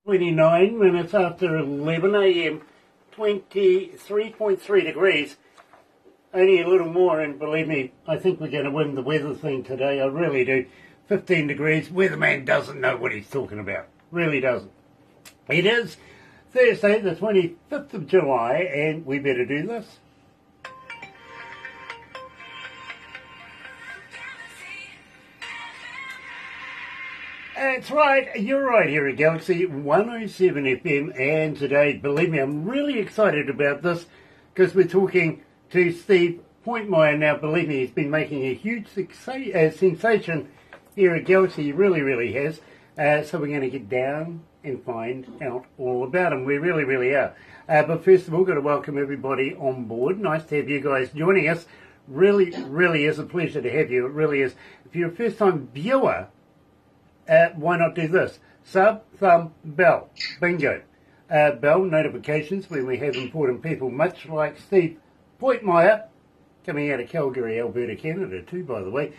29 minutes after 11 a.m, 23.3 degrees. Only a little more, and believe me, I think we're going to win the weather thing today. I really do. 15 degrees. Weatherman doesn't know what he's talking about. Really doesn't. It is Thursday, the 25th of July, and we better do this. That's right, you're right here at Galaxy 107 FM, and today, believe me, I'm really excited about this because we're talking to Steve Pointmeier. Now, believe me, he's been making a huge sensation here at Galaxy. He really has. So we're going to get down and find out all about him. We really are. But first of all, got to welcome everybody on board. Nice to have you guys joining us. Really is a pleasure to have you. It really is. If you're a first-time viewer, why not do this? Sub, thumb, bell. Bingo. Bell notifications when we have important people, much like Steve Pointmeier, coming out of Calgary, Alberta, Canada too, by the way.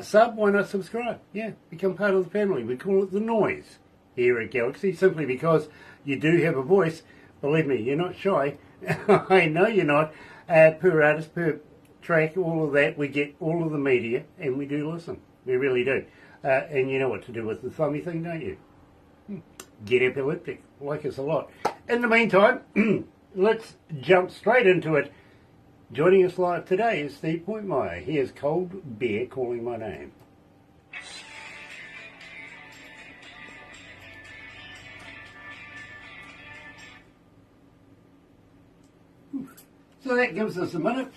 Sub, why not subscribe? Yeah, become part of the family. We call it the noise here at Galaxy, simply because you do have a voice. Believe me, you're not shy. I know you're not. Per artist, per track, all of that, we get all of the media, and we do listen. We really do. And you know what to do with the thummy thing, don't you? Get epileptic. Like us a lot. In the meantime, let's jump straight into it. Joining us live today is Steve Pointmeier. He is Cold Beer Calling My Name. So that gives us a minute.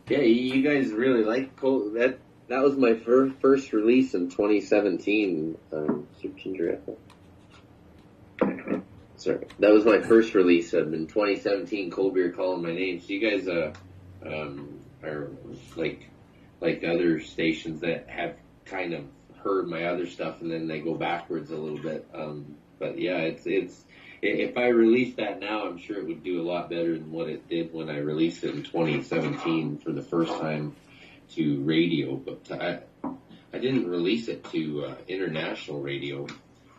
Yeah, you guys really like Cold. That was my first release in 2017. Super Ginger Sorry, that was my first release in 2017. Cold Beer Calling My Name. So you guys are like other stations that have kind of heard my other stuff and then they go backwards a little bit. But yeah, it's if I released that now, I'm sure it would do a lot better than what it did when I released it in 2017 for the first time to radio, but I didn't release it to international radio.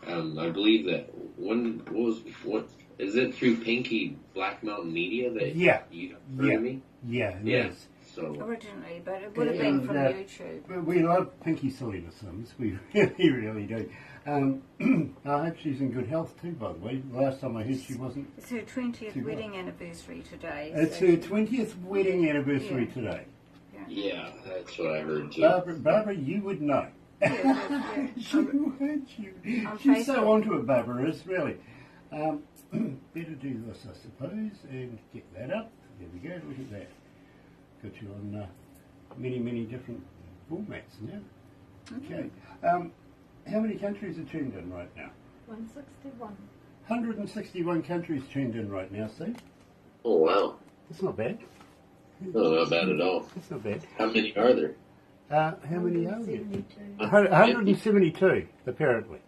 I believe that what is it through Pinky Black Mountain Media that you heard of me? Yeah, yes. So originally, but it would have been from YouTube. We love Pinky Selena Sims. We really do. I hope she's in good health too, by the way. Last time I heard she wasn't. It's her 20th wedding anniversary today. It's her 20th wedding anniversary today. Yeah, that's what I heard too. Barbara, you would know. Yeah. She's so onto it, Barbara is, really. Better do this, I suppose, and get that up. There we go, look at that. Got you on many different formats now. Okay. How many countries are tuned in right now? 161. 161 countries tuned in right now, Steve. Oh, wow. That's not bad. No, not bad at all. That's not bad. How many are there? How many are there? 172, apparently.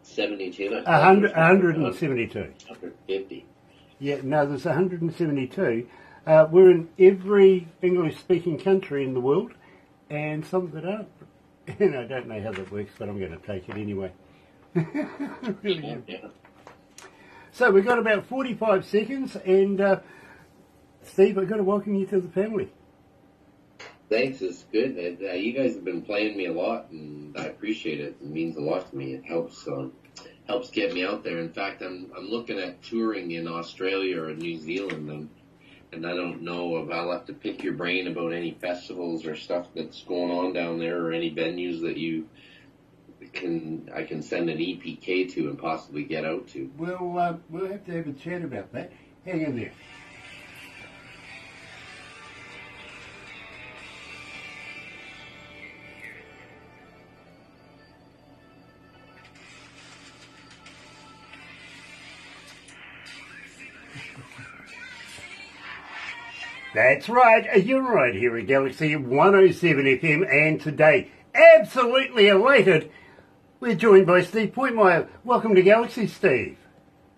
72? 172. 150. Yeah, no, there's 172. We're in every English-speaking country in the world, and some that aren't. And I don't know how that works, but I'm going to take it anyway. Really Yeah. So we've got about 45 seconds, and Steve, I've got to welcome you to the family. Thanks, it's good. You guys have been playing me a lot, and I appreciate it. It means a lot to me. It helps get me out there. In fact, I'm looking at touring in Australia or New Zealand, and I don't know if I'll have to pick your brain about any festivals or stuff that's going on down there, or any venues that I can send an EPK to and possibly get out to. We'll have to have a chat about that. Hang in there. That's right, you're right here at Galaxy 107 FM, and today, absolutely elated, we're joined by Steve Pointmeier. Welcome to Galaxy, Steve.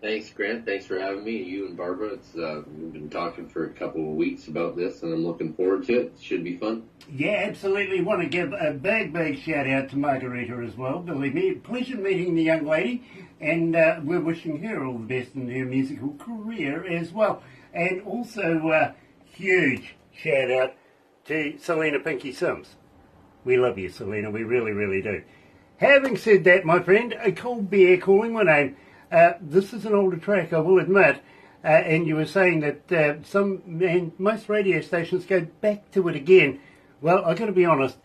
Thanks, Grant. Thanks for having me. You and Barbara. We've been talking for a couple of weeks about this, and I'm looking forward to it. It should be fun. Yeah, absolutely. Want to give a big shout out to Margarita as well. Believe me, pleasure meeting the young lady, and we're wishing her all the best in her musical career as well. And also, huge shout out to Selena Pinky Sims. We love you, Selena. We really do. Having said that, my friend, a cold beer calling my name. This is an older track, I will admit. And you were saying that most radio stations go back to it again. Well, I've got to be honest,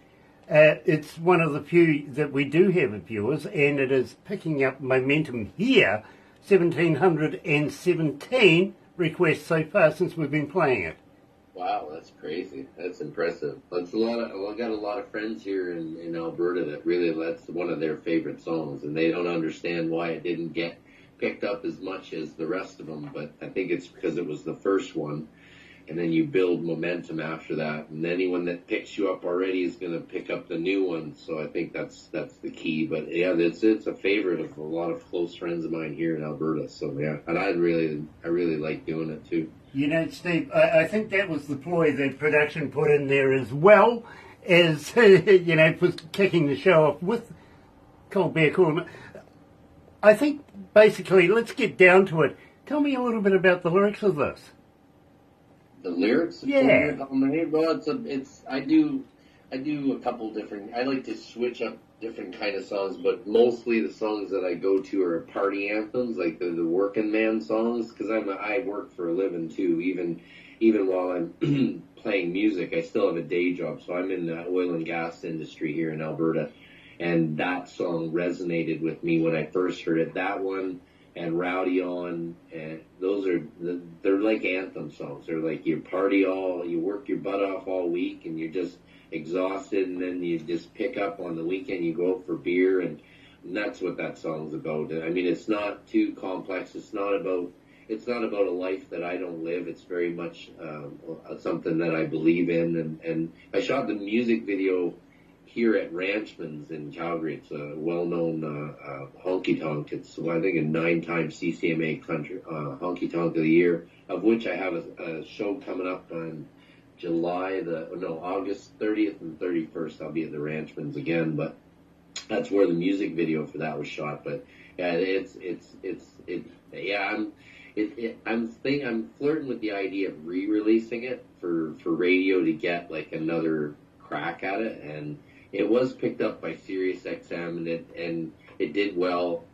it's one of the few that we do have of viewers, and it is picking up momentum here. 1,717 requests so far since we've been playing it. Wow, that's crazy. That's impressive. I've got a lot of friends here in Alberta that really, that's one of their favorite songs, and they don't understand why it didn't get picked up as much as the rest of them, but I think it's because it was the first one, and then you build momentum after that, and anyone that picks you up already is going to pick up the new one, so I think that's the key. But yeah, it's a favorite of a lot of close friends of mine here in Alberta, so yeah, and I really like doing it too. You know, Steve, I think that was the ploy that production put in there as well as, you know, for kicking the show off with Cold Beer Cool. I think, basically, let's get down to it. Tell me a little bit about the lyrics of this. The lyrics? Yeah. Well, I do a couple different, I like to switch up different kind of songs, but mostly the songs that I go to are party anthems, like the working man songs, because I work for a living too, even while I'm playing music. I still have a day job, so I'm in the oil and gas industry here in Alberta, and that song resonated with me when I first heard it. That one and Rowdy On, and they're like anthem songs. They're like you work your butt off all week, and you're just exhausted, and then you just pick up on the weekend, you go out for beer, and that's what that song's about. I mean, it's not too complex. It's not about a life that I don't live. It's very much something that I believe in, and I shot the music video here at Ranchman's in Calgary. It's a well-known honky tonk. It's, I think, a 9-time CCMA country honky tonk of the year, of which I have a show coming up on August 30th and 31st. I'll be at the Ranchman's again, but that's where the music video for that was shot. But yeah, I'm flirting with the idea of re-releasing it for radio to get like another crack at it, and it was picked up by Sirius XM, and it did well,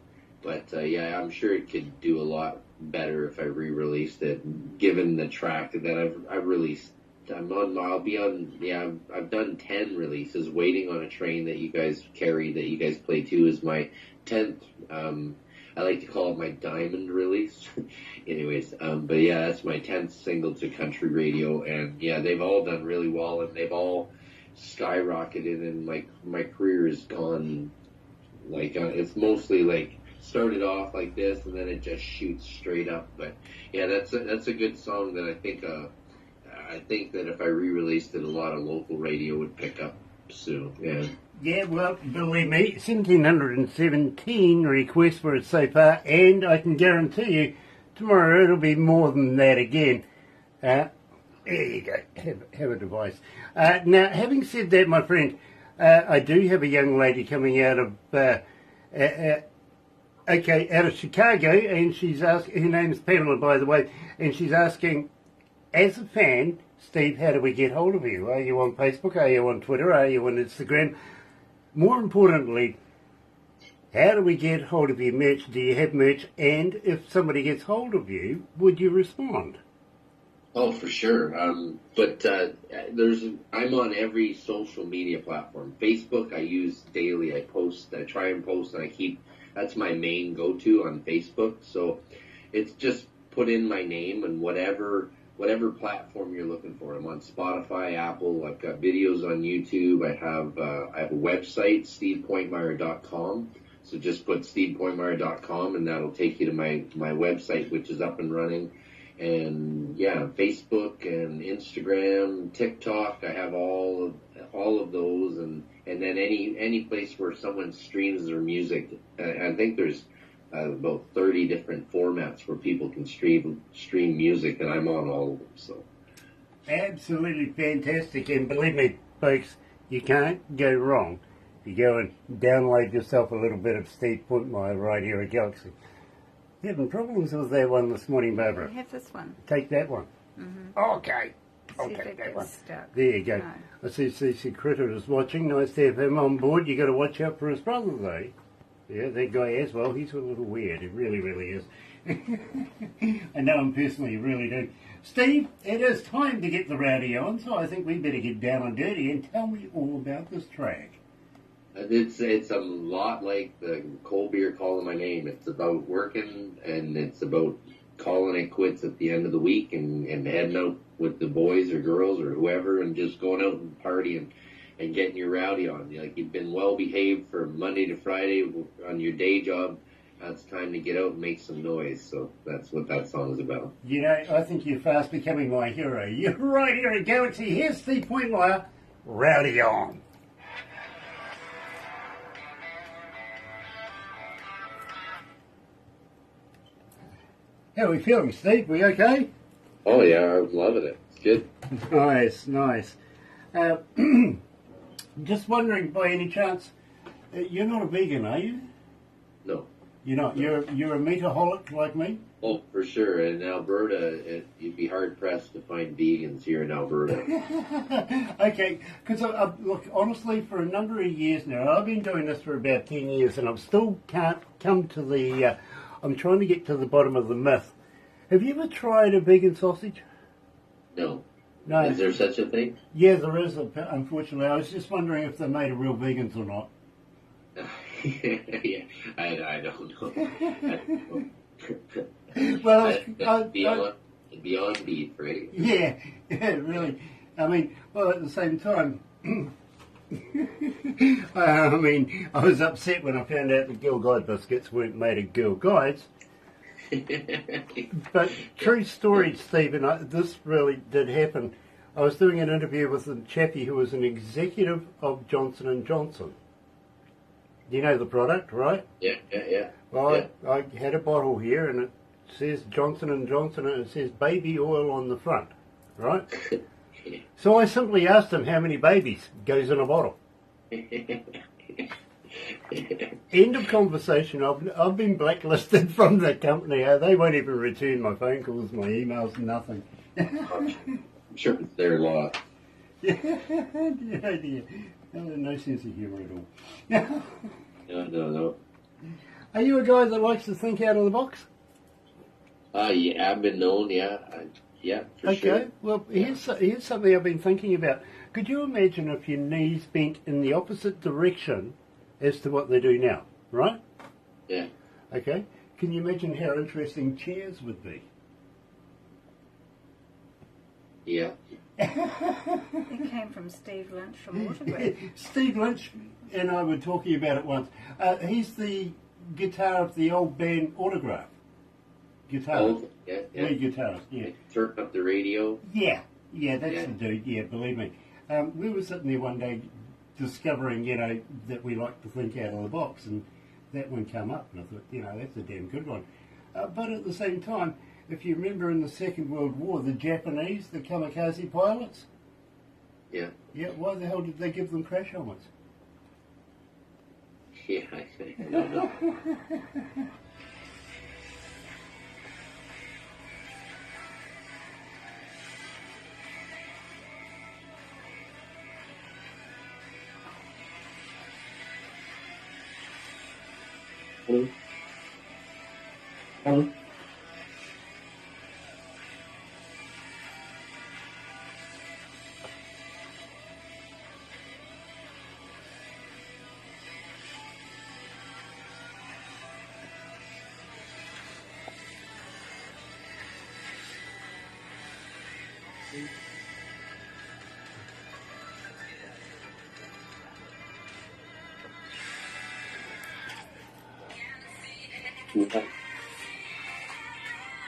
but yeah, I'm sure it could do a lot better if I re-released it, given the track that I've released. I've done 10 releases. Waiting on a Train that you guys carry, that you guys play too, is my 10th. I like to call it my diamond release. Anyways, but yeah, that's my 10th single to country radio, and yeah, they've all done really well, and they've all skyrocketed, and my career has gone like it's mostly like started off like this, and then it just shoots straight up. But yeah, that's a good song that I think that if I re-released it, a lot of local radio would pick up soon. Yeah. Yeah, well, believe me, 1,717 requests for it so far, and I can guarantee you, tomorrow it'll be more than that again. There you go, have a device. Now, having said that, my friend, I do have a young lady coming out of, out of Chicago, and she's asking, her name's Pamela, by the way, and she's asking, as a fan, Steve, how do we get hold of you? Are you on Facebook? Are you on Twitter? Are you on Instagram? More importantly, how do we get hold of your merch? Do you have merch? And if somebody gets hold of you, would you respond? Oh, for sure. I'm on every social media platform. Facebook I use daily. I try and post, and that's my main go-to on Facebook. So it's just put in my name and whatever platform you're looking for. I'm on Spotify, Apple. I've got videos on YouTube. I have a website, stevepointmeier.com. So just put stevepointmeier.com, and that'll take you to my website, which is up and running. And yeah, Facebook and Instagram, TikTok. I have all of those, and then any place where someone streams their music. I think there's about 30 different formats where people can stream music, and I'm on all of them. So Absolutely fantastic, and believe me, folks, you can't go wrong. You go and download yourself a little bit of Steve Pointmeier right here at Galaxy. Having problems with that one this morning, Barbara. I have this one. Take that one. Mm-hmm. Okay. I'll See if take it that gets one. stuck. There you go. No. I see CC Critter is watching. Nice to have him on board. You got to watch out for his brother, though. Yeah, that guy as well. He's a little weird. He really, really is. I know him personally. You really do. Steve, it is time to get the rowdy on, so I think we better get down and dirty and tell me all about this track. it's a lot like the cold beer calling my name. It's about working, and it's about calling it quits at the end of the week and heading out with the boys or girls or whoever and just going out and partying and getting your rowdy on. Like, you've been well behaved from Monday to Friday on your day job. It's time to get out and make some noise. So that's what that song is about. You know, I think you're fast becoming my hero. You're right here at Galaxy. Here's Steve Pointmeier. Rowdy on. How are we feeling, Steve? We okay? Oh yeah, I'm loving it. It's good. Nice, nice. Just wondering, by any chance, you're not a vegan, are you? No. You're not. You're a meataholic like me. Oh, for sure. In Alberta, you'd be hard pressed to find vegans here in Alberta. Okay, because look, honestly, for a number of years now, I've been doing this for about 10 years, and I still can't come to the. I'm trying to get to the bottom of the myth. Have you ever tried a vegan sausage? No. No. Is there such a thing? Yeah, there is. Unfortunately, I was just wondering if they're made of real vegans or not. Yeah, I don't know. Well, beyond beef, right? Yeah, really. I mean, well, at the same time, I mean, I was upset when I found out the Girl Guide biscuits weren't made of Girl Guides. But true story, Stephen, this really did happen. I was doing an interview with a chappie who was an executive of Johnson & Johnson. You know the product, right? Yeah. Well, Yeah. I had a bottle here, and it says Johnson & Johnson, and it says baby oil on the front, right? So I simply asked him how many babies goes in a bottle. End of conversation. I've been blacklisted from the company. They won't even return my phone calls, my emails, nothing. I'm sure it's their law. Yeah, dear. No sense of humour at all. No. Are you a guy that likes to think out of the box? Yeah, I've been known, yeah. For sure. Okay, well, here's something I've been thinking about. Could you imagine if your knees bent in the opposite direction as to what they do now, right? Yeah. Okay. Can you imagine how interesting chairs would be? Yeah. It came from Steve Lynch from Waterbury. Steve Lynch and I were talking about it once. He's the guitar of the old band Autograph. Guitar. Oh, yeah. Lead guitarist, yeah. Turn up the radio. Yeah, that's the dude, yeah, believe me. We were sitting there one day discovering, that we like to think out of the box, and that one came up, and I thought, that's a damn good one. But at the same time, if you remember in the Second World War, the Japanese, the kamikaze pilots, Yeah. yeah, why the hell did they give them crash helmets? Yeah, I don't know. Hello?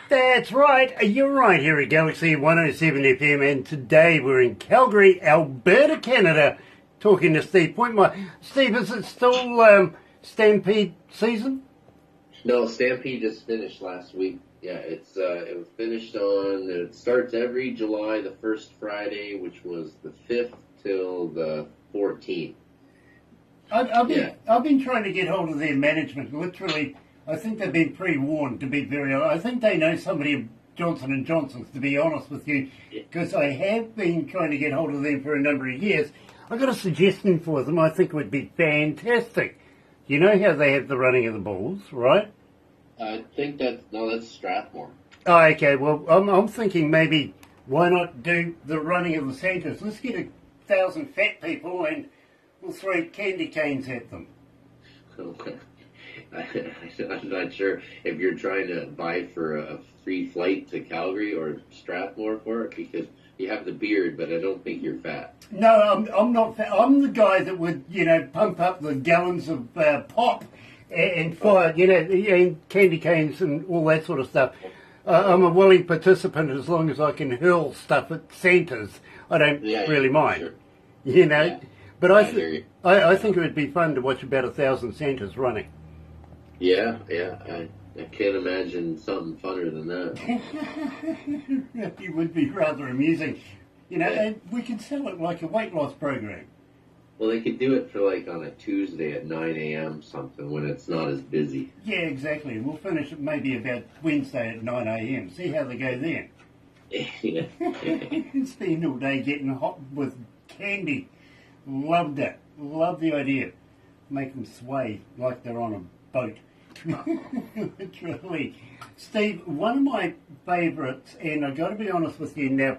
That's right, you're right here at Galaxy 107 FM, and today we're in Calgary, Alberta, Canada, talking to Steve Pointmeier. Steve, is it still Stampede season? No, Stampede just finished last week. Yeah, it was finished on. It starts every July, the first Friday, which was the 5th till the 14th. I've been trying to get hold of their management. Literally, I think they've been pre-warned. To be very honest, I think they know somebody of Johnson and Johnson's. To be honest with you, because I have been trying to get hold of them for a number of years. I've got a suggestion for them. I think it would be fantastic. You know how they have the running of the bulls, right? I think that's Strathmore. Oh, okay. Well, I'm thinking maybe why not do the running of the Santas? Let's get 1,000 fat people and we'll throw candy canes at them. Okay. I'm not sure if you're trying to buy for a free flight to Calgary or Strathmore for it, because you have the beard, but I don't think you're fat. No, I'm not fat. I'm the guy that would, pump up the gallons of pop and fire, and candy canes and all that sort of stuff. I'm a willing participant as long as I can hurl stuff at Santas. I don't really mind, sure. Yeah. But I hear you. I think it would be fun to watch about 1,000 Santas running. Yeah. I can't imagine something funner than that. It would be rather amusing. And we could sell it like a weight loss program. Well, they could do it for on a Tuesday at 9 a.m. something when it's not as busy. Yeah, exactly. We'll finish it maybe about Wednesday at 9 a.m. See how they go then. Yeah. Spend all day getting hot with candy. Loved it. Loved the idea. Make them sway like they're on a boat. Literally. Steve, one of my favourites, and I've got to be honest with you now,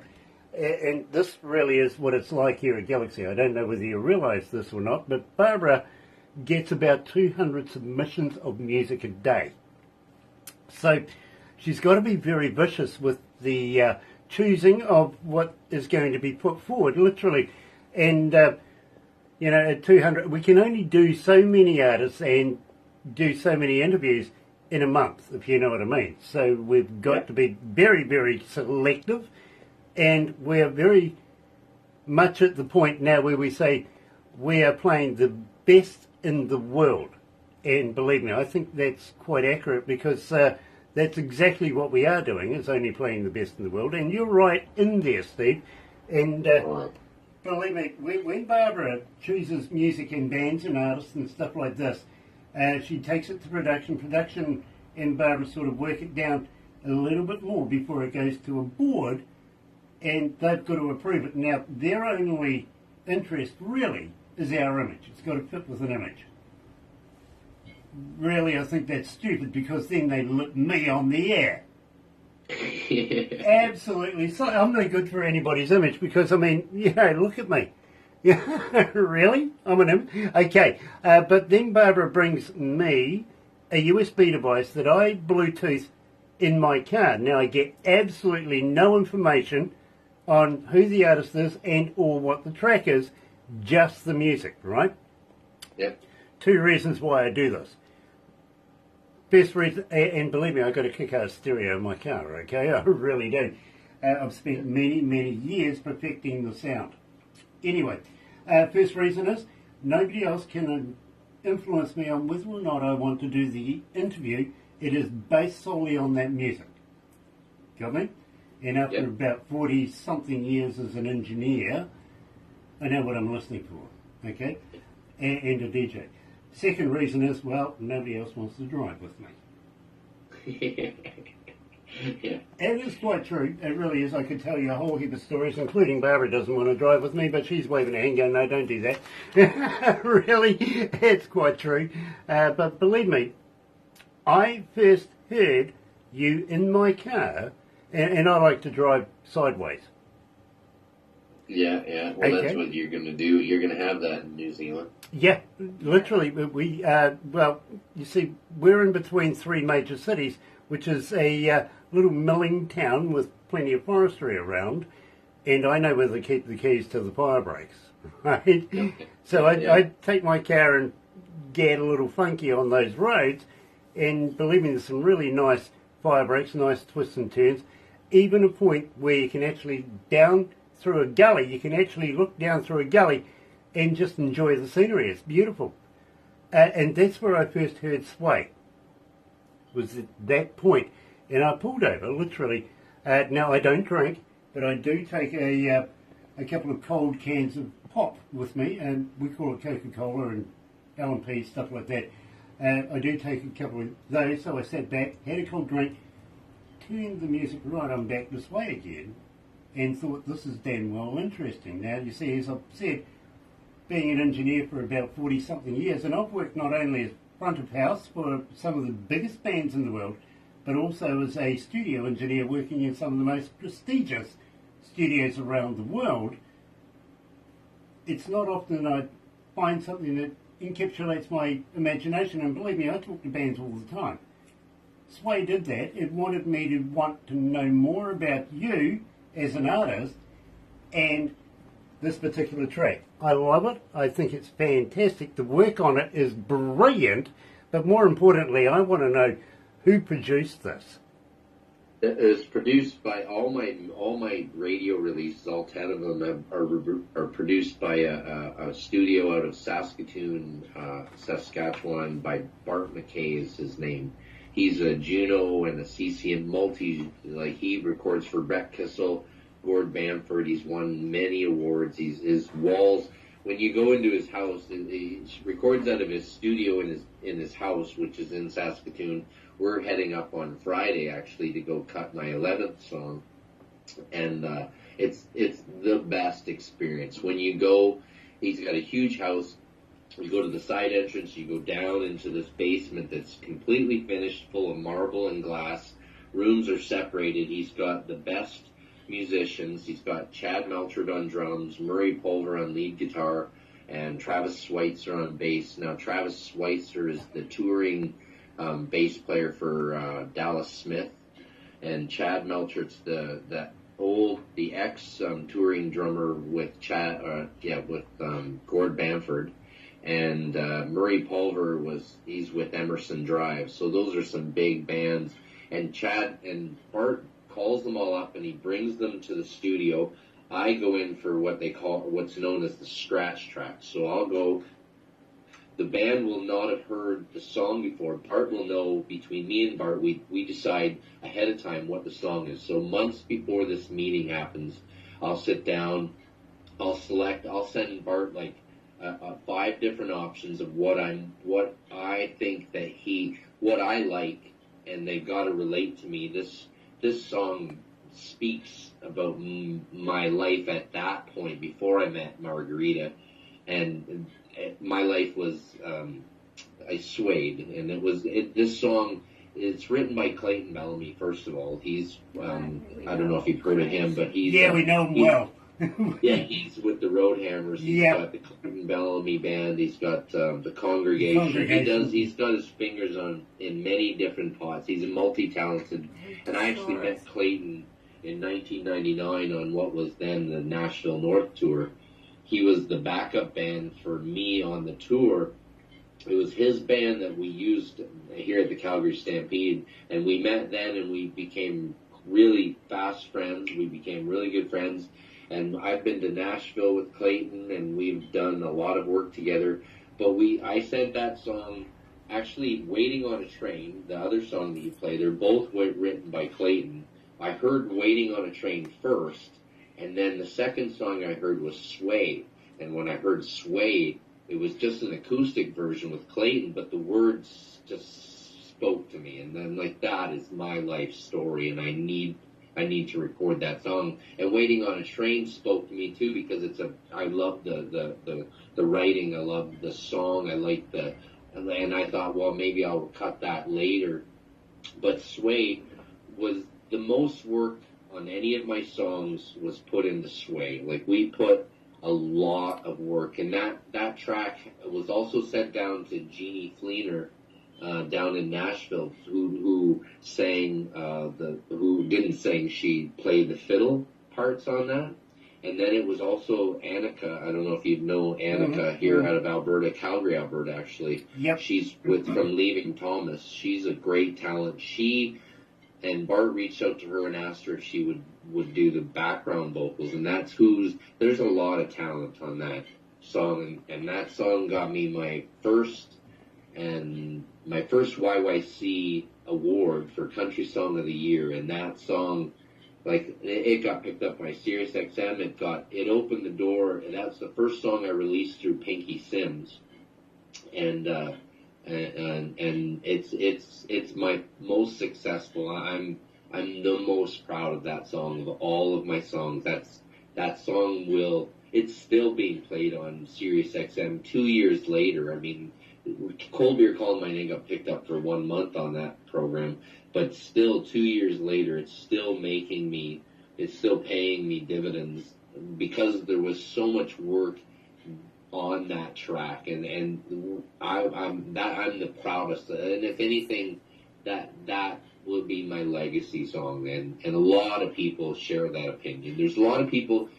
and this really is what it's like here at Galaxy. I don't know whether you realise this or not, but Barbara gets about 200 submissions of music a day. So she's got to be very vicious with the choosing of what is going to be put forward, literally. And, at 200, we can only do so many artists and do so many interviews in a month, if you know what I mean. So we've got to be very, very selective, and we're very much at the point now where we say we are playing the best in the world. And believe me, I think that's quite accurate, because that's exactly what we are doing, is only playing the best in the world. And you're right in there, Steve. And believe me, when Barbara chooses music and bands and artists and stuff like this, she takes it to production, and Barbara sort of work it down a little bit more before it goes to a board, and they've got to approve it. Now, their only interest really is our image. It's got to fit with an image. Really, I think that's stupid, because then they let me on the air. Absolutely. So I'm no good for anybody's image, because, look at me. Really? I'm an image? Okay. But then Barbara brings me a USB device that I Bluetooth in my car. Now, I get absolutely no information on who the artist is and or what the track is, just the music, right? Yep. 2 reasons why I do this. First reason, and believe me, I've got a kick-ass stereo in my car, okay? I really do. I've spent many, many years perfecting the sound. Anyway, first reason is nobody else can influence me on whether or not I want to do the interview. It is based solely on that music. Got me? And after about 40-something years as an engineer, I know what I'm listening for, okay? And a DJ. Second reason is, well, nobody else wants to drive with me. Yeah. It is quite true. It really is. I could tell you a whole heap of stories, including Barbara doesn't want to drive with me, but she's waving her hand going, no, don't do that. Really, it's quite true. But believe me, I first heard you in my car, and I like to drive sideways. Yeah. Well, okay. That's what you're going to do. You're going to have that in New Zealand. Yeah, literally. We, you see, we're in between 3 major cities, which is a little milling town with plenty of forestry around, and I know where to keep the keys to the fire breaks, right? Okay. So I take my car and get a little funky on those roads, and believe me, there's some really nice fire breaks, nice twists and turns, even a point where you can actually down through a gully, you can actually look down through a gully and just enjoy the scenery. It's beautiful. And that's where I first heard Sway. was at that point, and I pulled over, literally. Now, I don't drink, but I do take a couple of cold cans of pop with me, and we call it Coca-Cola and L&P, stuff like that. I do take a couple of those, so I sat back, had a cold drink, turned the music right on back this way again, and thought, this is damn well interesting. Now, you see, as I've said, being an engineer for about 40-something years, and I've worked not only as front of house for some of the biggest bands in the world, but also as a studio engineer working in some of the most prestigious studios around the world. It's not often I find something that encapsulates my imagination, and believe me, I talk to bands all the time. Sway did that. It wanted me to want to know more about you as an artist and this particular track. I love it. I think it's fantastic. The work on it is brilliant, but more importantly, I want to know who produced this. It was produced by all my radio releases. All 10 of them are produced by a studio out of Saskatoon, Saskatchewan. By Bart McKay is his name. He's a Juno and a CCM he records for Brett Kissel, Gord Bamford. He's won many awards. His walls. When you go into his house, he records out of his studio in his house, which is in Saskatoon. We're heading up on Friday, actually, to go cut my 11th song. And it's the best experience. When you go, he's got a huge house. You go to the side entrance, you go down into this basement that's completely finished, full of marble and glass. Rooms are separated. He's got the best musicians. He's got Chad Melchard on drums, Murray Pulver on lead guitar, and Travis Schweitzer on bass. Now, Travis Schweitzer is the touring bass player for Dallas Smith, and Chad Melchard's the ex touring drummer with Gord Bamford, and Murray Pulver he's with Emerson Drive. So those are some big bands, and Chad and Bart calls them all up and he brings them to the studio. I go in for what's known as the scratch track. So I'll go. The band will not have heard the song before. Bart will know. Between me and Bart, we decide ahead of time what the song is. So months before this meeting happens, I'll sit down, I'll send Bart 5 different options of what I think that what I like, and they've got to relate to me. This song speaks about my life at that point before I met Margarita, and my life was I swayed, and this song. It's written by Clayton Bellamy. First of all, he's I don't know if you've heard of him, but he's we know him well. Yeah, he's with the Roadhammers. He's got the Clayton Bellamy Band. He's got the Congregation. He's got his fingers in many different pots. He's a multi-talented. And I actually met Clayton in 1999 on what was then the Nashville North Tour. He was the backup band for me on the tour. It was his band that we used here at the Calgary Stampede, and we met then, and we became really fast friends. We became really good friends. And I've been to Nashville with Clayton, and we've done a lot of work together. But I sent that song, actually, Waiting on a Train, the other song that you play, they're both written by Clayton. I heard Waiting on a Train first, and then the second song I heard was Sway. And when I heard Sway, it was just an acoustic version with Clayton, but the words just spoke to me. And then, that is my life story, and I need to record that song. And Waiting on a Train spoke to me too, because I love the writing, I love the song, and I thought, well, maybe I'll cut that later. But Sway was the most work on any of my songs was put into Sway. We put a lot of work, and that track was also sent down to Jeannie Fleener, down in Nashville, who sang who didn't sing. She played the fiddle parts on that, and then it was also Annika. I don't know if you know Annika here out of Alberta, Calgary, Alberta, actually. Yep. She's from Leaving Thomas. She's a great talent. She and Bart reached out to her and asked her if she would do the background vocals, and there's a lot of talent on that song, and that song got me my first YYC award for Country Song of the Year, and that song, like, it got picked up by Sirius XM. It opened the door, and that's the first song I released through Pinky Sims, and it's my most successful. I'm the most proud of that song of all of my songs. That song it's still being played on Sirius XM 2 years later. I mean, Cold Beer Calling My Name got picked up for 1 month on that program, but still 2 years later, it's still paying me dividends because there was so much work on that track, and I'm the proudest. And if anything, that will be my legacy song, and a lot of people share that opinion. There's a lot of people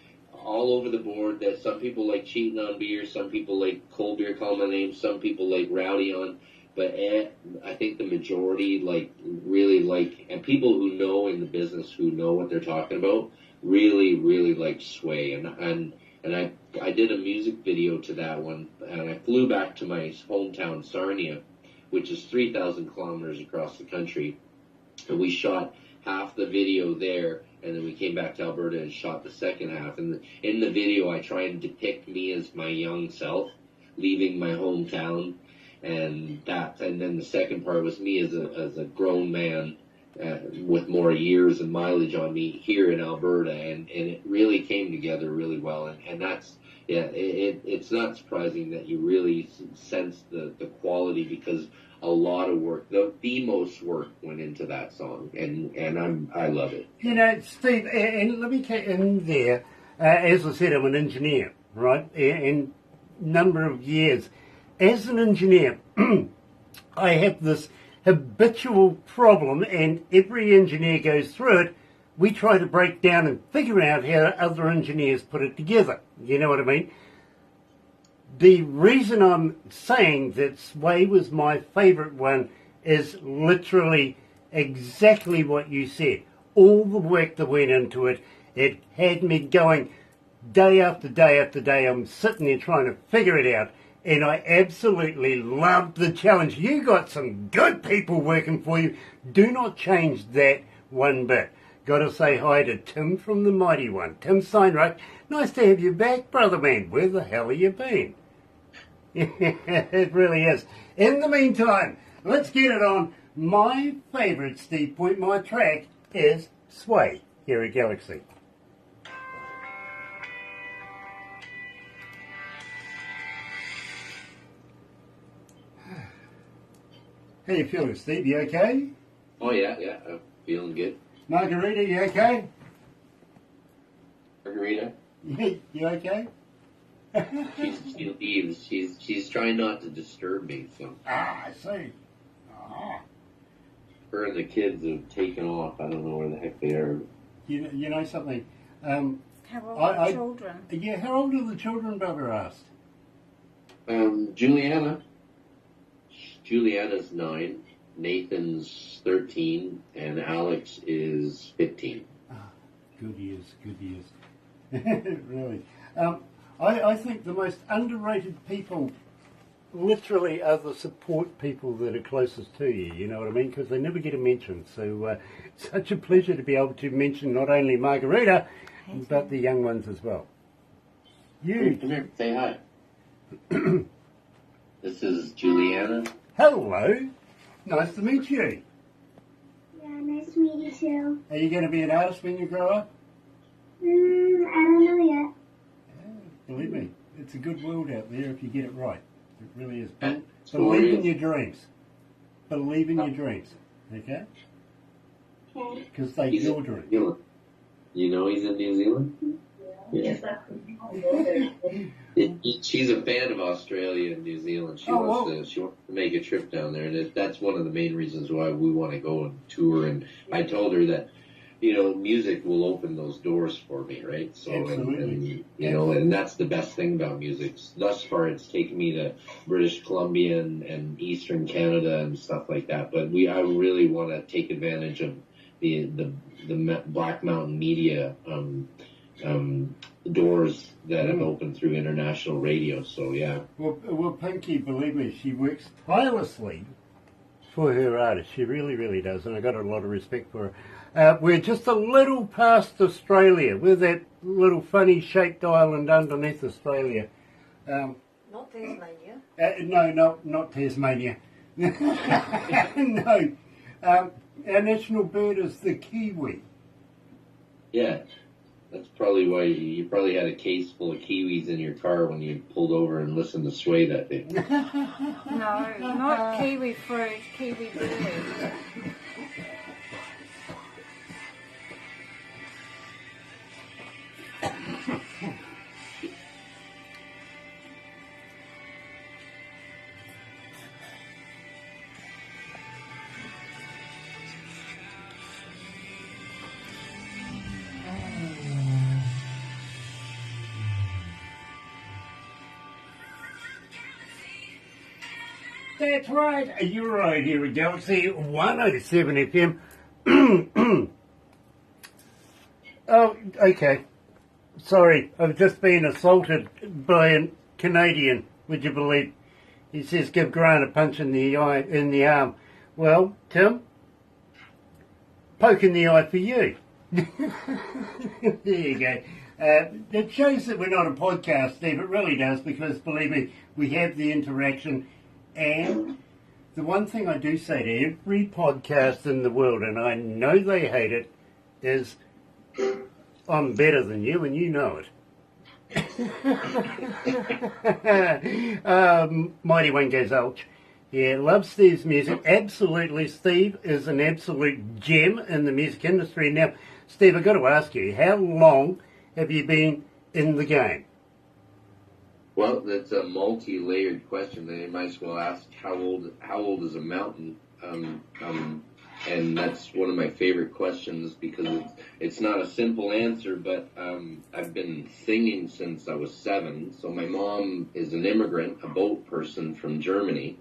all over the board that some people like Cheating on Beer, some people like Cold Beer Call My Name, some people like Rowdy On, but I think the majority really like, and people who know in the business who know what they're talking about really, really like Sway, and I did a music video to that one, and I flew back to my hometown Sarnia, which is 3,000 kilometers across the country, and we shot half the video there, and then we came back to Alberta and shot the second half. And in the video, I try and depict me as my young self, leaving my hometown, and then the second part was me as a grown man with more years and mileage on me here in Alberta, and it really came together really well. And that's, it's not surprising that you really sense the quality, because a lot of work, the most work went into that song, and I love it. You know, Steve, and let me take in there, as I said, I'm an engineer, right? And number of years. As an engineer, I have this habitual problem, and every engineer goes through it. We try to break down and figure out how other engineers put it together. You know what I mean? The reason I'm saying that Sway was my favourite one is literally exactly what you said. All the work that went into it, it had me going day after day after day. I'm sitting there trying to figure it out, and I absolutely loved the challenge. You got some good people working for you. Do not change that one bit. Got to say hi to Tim from the Mighty One. Tim Steinreich, nice to have you back, brother man. Where the hell have you been? It really is. In the meantime, let's get it on. My favourite Steve Pointmeier track is Sway here at Galaxy. How you feeling, Steve? You okay? Oh yeah, I'm feeling good. Margarita, you okay? Margarita? You okay? She leaves. She's trying not to disturb me. So. I see. Her and the kids have taken off. I don't know where the heck they are. You know something? How old are the children? Yeah, how old are the children, brother asked? Juliana's 9, Nathan's 13, and Alex is 15. Good years. Really. I think the most underrated people literally are the support people that are closest to you, you know what I mean? Because they never get a mention. So such a pleasure to be able to mention not only Margarita, but the young ones as well. Hey, come here, say hi. This is Juliana. Hello. Nice to meet you. Yeah, nice to meet you too. Are you going to be an artist when you grow up? I don't know yet. Believe me, it's a good world out there if you get it right. It really is. Yeah, Believe in your dreams. Believe in your dreams. Okay? Okay. Because they're your dreams. You know he's in New Zealand? Yeah. She's a fan of Australia and New Zealand. She wants to make a trip down there, and that's one of the main reasons why we want to go and tour. And I told her that, music will open those doors for me, right? So, and that's the best thing about music. Thus far, it's taken me to British Columbia and Eastern Canada and stuff like that. But I really want to take advantage of the Black Mountain Media doors that have opened through international radio. So yeah. Well, Pinky, believe me, she works tirelessly for her artist. She really, really does, and I got a lot of respect for her. We're just a little past Australia. We're that little funny shaped island underneath Australia. Not Tasmania. No, not Tasmania. No. Our national bird is the kiwi. Yeah, that's probably why you probably had a case full of kiwis in your car when you pulled over and listened to Sway that day. No, not kiwi fruit, kiwi bird. That's right, you're right here at Galaxy 107 FM. Oh, okay. Sorry, I've just been assaulted by a Canadian, would you believe? He says, give Grant a punch in the eye, in the arm. Well, Tim, poke in the eye for you. There you go. It shows that we're not a podcast, Steve. It really does, because believe me, we have the interaction. And the one thing I do say to every podcast in the world, and I know they hate it, is I'm better than you and you know it. Mighty One goes ouch. Yeah, love Steve's music. Absolutely, Steve is an absolute gem in the music industry. Now, Steve, I've got to ask you, how long have you been in the game? Well, that's a multi-layered question. They might as well ask how old is a mountain? And that's one of my favorite questions because it's not a simple answer, but I've been singing since I was 7. So my mom is an immigrant, a boat person from Germany.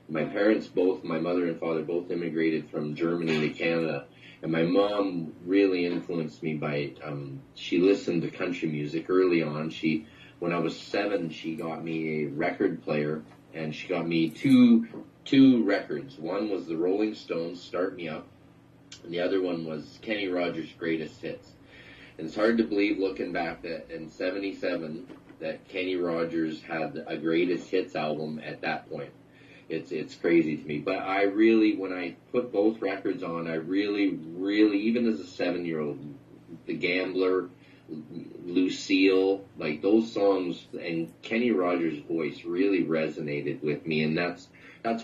My parents both, my mother and father both immigrated from Germany to Canada. And my mom really influenced me by, she listened to country music early on. When I was 7, she got me a record player, and she got me two records. One was the Rolling Stones' Start Me Up, and the other one was Kenny Rogers' Greatest Hits. And it's hard to believe, looking back, that in '77 that Kenny Rogers had a Greatest Hits album at that point. It's crazy to me. But I really, when I put both records on, I really, even as a 7-year-old, The Gambler, Lucille, like those songs, and Kenny Rogers' voice really resonated with me, and that's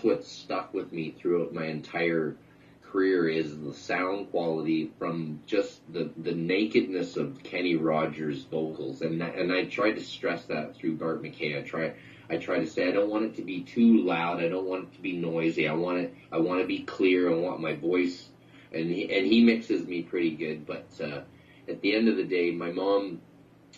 what stuck with me throughout my entire career is the sound quality from just the nakedness of Kenny Rogers' vocals, and I tried to stress that through Bart McKay. I try to say I don't want it to be too loud, I don't want it to be noisy, I want to be clear, I want my voice, and he mixes me pretty good, but at the end of the day, my mom,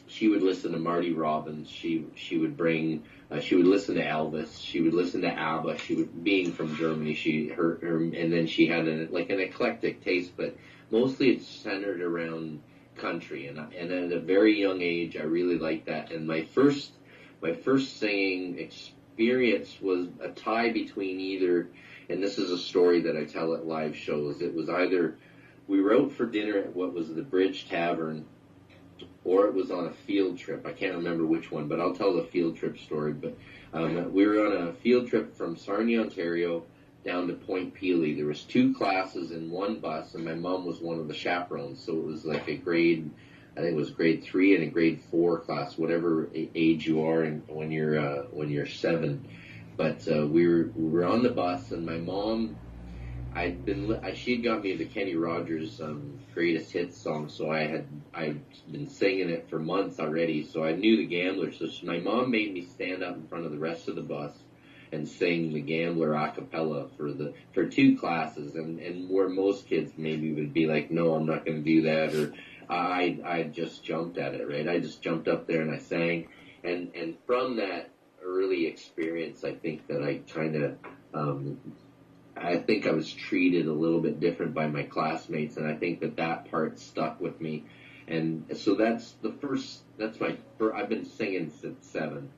she would listen to Marty Robbins. She would bring, she would listen to Elvis. She would listen to ABBA. Being from Germany, and then she had an eclectic taste, but mostly it's centered around country. And at a very young age, I really liked that. And my first singing experience was a tie between either, and this is a story that I tell at live shows. It was either we were out for dinner at what was the Bridge Tavern, or it was on a field trip. I can't remember which one, but I'll tell the field trip story. But we were on a field trip from Sarnia, Ontario, down to Point Pelee. There was 2 classes in one bus, and my mom was one of the chaperones. So it was like I think it was grade 3 and a grade 4 class, whatever age you are, and when you're 7. But we were on the bus, and my mom, she had got me the Kenny Rogers Greatest Hits song, so I'd been singing it for months already, so I knew The Gambler. So my mom made me stand up in front of the rest of the bus and sing The Gambler a cappella for 2 classes, and where most kids maybe would be like, no, I'm not going to do that, or I just jumped at it, right? I just jumped up there and I sang, and from that early experience, I think that I kind of I think I was treated a little bit different by my classmates, and I think that part stuck with me. And so I've been singing since 7.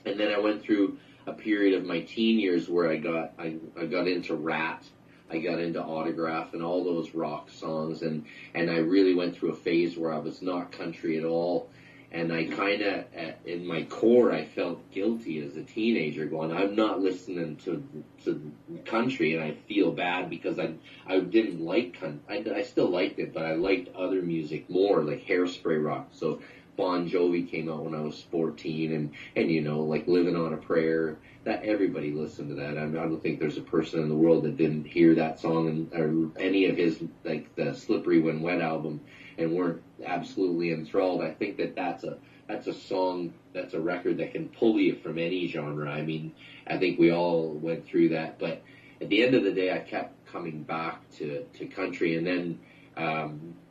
And then I went through a period of my teen years where I got into Rat, I got into Autograph and all those rock songs, and I really went through a phase where I was not country at all. And I kind of, in my core, I felt guilty as a teenager, going, I'm not listening to country, and I feel bad because I didn't like country. I still liked it, but I liked other music more, like Hairspray rock. So Bon Jovi came out when I was 14, and you know, like Living on a Prayer. That everybody listened to that. I don't think there's a person in the world that didn't hear that song or any of his, like the Slippery When Wet album, and weren't absolutely enthralled. I think that's a song, that's a record that can pull you from any genre. I mean, I think we all went through that, but at the end of the day, I kept coming back to country, and then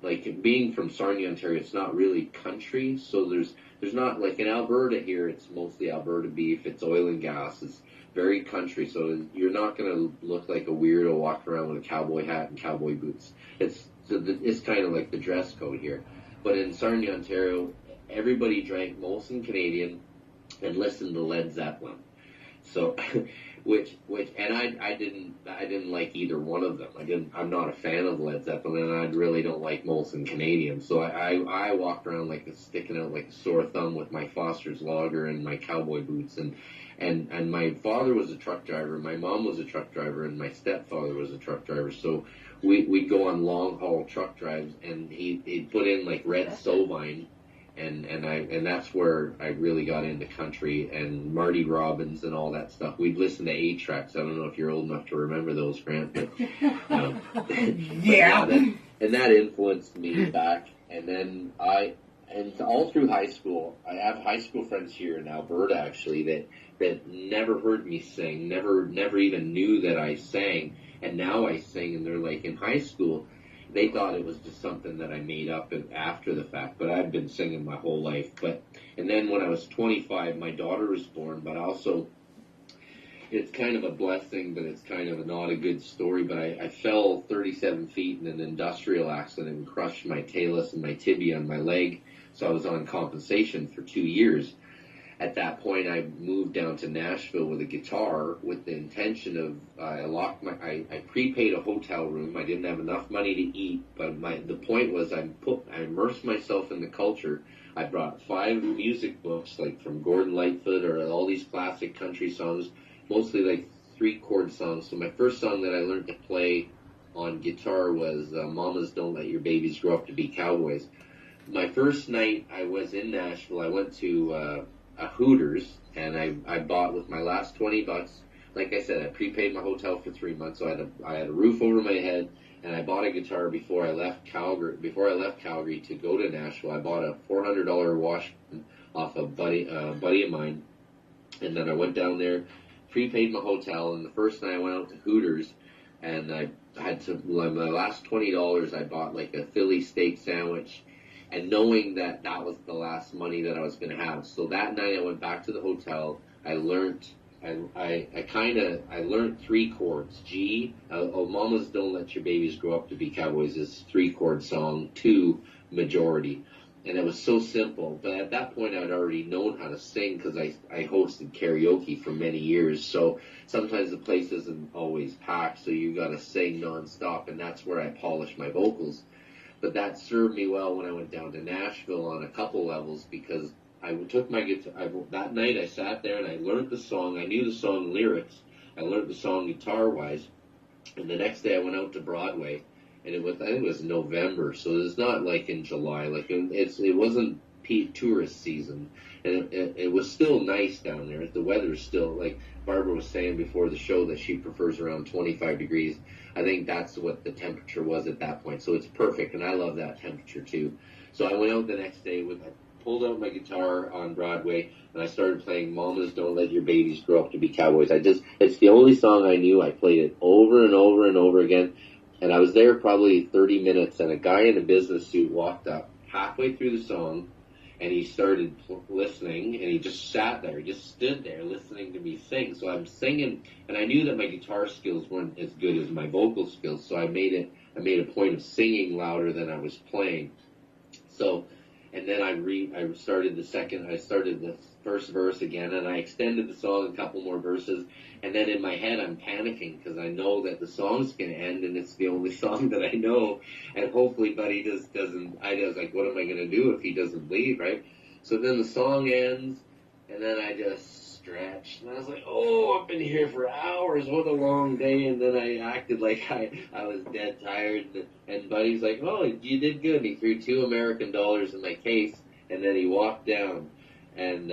like being from Sarnia, Ontario, it's not really country, so there's not, like in Alberta here, it's mostly Alberta beef, it's oil and gas, it's very country, so you're not going to look like a weirdo walking around with a cowboy hat and cowboy boots. It's kind of like the dress code here. But in Sarnia, Ontario, everybody drank Molson Canadian and listened to Led Zeppelin. So, and I didn't like either one of them. I'm not a fan of Led Zeppelin, and I really don't like Molson Canadian. So I walked around sticking out like a sore thumb with my Foster's Lager and my cowboy boots, and my father was a truck driver, my mom was a truck driver, and my stepfather was a truck driver. So we'd go on long haul truck drives, and he'd put in like Red Sovine. And that's where I really got into country and Marty Robbins and all that stuff. We'd listen to 8-tracks. I don't know if you're old enough to remember those, Grant, but Yeah. and that influenced me back. And then and all through high school, I have high school friends here in Alberta actually that never heard me sing, never even knew that I sang, and now I sing, and they're like, in high school they thought it was just something that I made up after the fact, but I've been singing my whole life. And then when I was 25, my daughter was born, but also it's kind of a blessing, but it's kind of not a good story. But I fell 37 feet in an industrial accident and crushed my talus and my tibia on my leg, so I was on compensation for 2 years. At that point, I moved down to Nashville with a guitar with the intention of, I prepaid a hotel room. I didn't have enough money to eat, but the point was I immersed myself in the culture. I brought 5 music books, like from Gordon Lightfoot or all these classic country songs, mostly like 3-chord songs. So my first song that I learned to play on guitar was Mamas Don't Let Your Babies Grow Up to Be Cowboys. My first night I was in Nashville, I went to a Hooters, and I bought with my last $20. Like I said, I prepaid my hotel for 3 months, so I had a roof over my head, and I bought a guitar before I left Calgary. Before I left Calgary to go to Nashville, I bought a $400 Washburn off a buddy of mine, and then I went down there, prepaid my hotel, and the first night I went out to Hooters, and I had to, my last $20, I bought like a Philly steak sandwich, and knowing that that was the last money that I was going to have. So that night I went back to the hotel. I learned 3 chords. G, Mamas Don't Let Your Babies Grow Up to Be Cowboys is 3-chord song, 2 majority. And it was so simple. But at that point I'd already known how to sing because I hosted karaoke for many years. So sometimes the place isn't always packed, so you got to sing nonstop, and that's where I polished my vocals. But that served me well when I went down to Nashville on a couple levels, because I took my guitar. That night I sat there and I learned the song. I knew the song lyrics. I learned the song guitar-wise. And the next day I went out to Broadway, and I think it was November, so it's not like in July. Like it wasn't peak tourist season, and it was still nice down there. The weather's still, like Barbara was saying before the show, that she prefers around 25 degrees. I think that's what the temperature was at that point, so it's perfect, and I love that temperature too. So I went out the next day I pulled out my guitar on Broadway, and I started playing Mamas Don't Let Your Babies Grow Up to Be Cowboys. It's the only song I knew. I played it over and over and over again, and I was there probably 30 minutes, and a guy in a business suit walked up halfway through the song, and he started listening, and he just sat there. He just stood there listening to me sing. So I'm singing, and I knew that my guitar skills weren't as good as my vocal skills, so I made a point of singing louder than I was playing. So, and then I started the first verse again, and I extended the song a couple more verses, and then in my head I'm panicking because I know that the song's going to end and it's the only song that I know, and hopefully Buddy just doesn't, I was like, what am I going to do if he doesn't leave, right? So then the song ends, and then I just stretched, and I was like, oh, I've been here for hours, what a long day, and then I acted like I was dead tired, and Buddy's like, oh, you did good, and he threw $2 American in my case, and then he walked down, and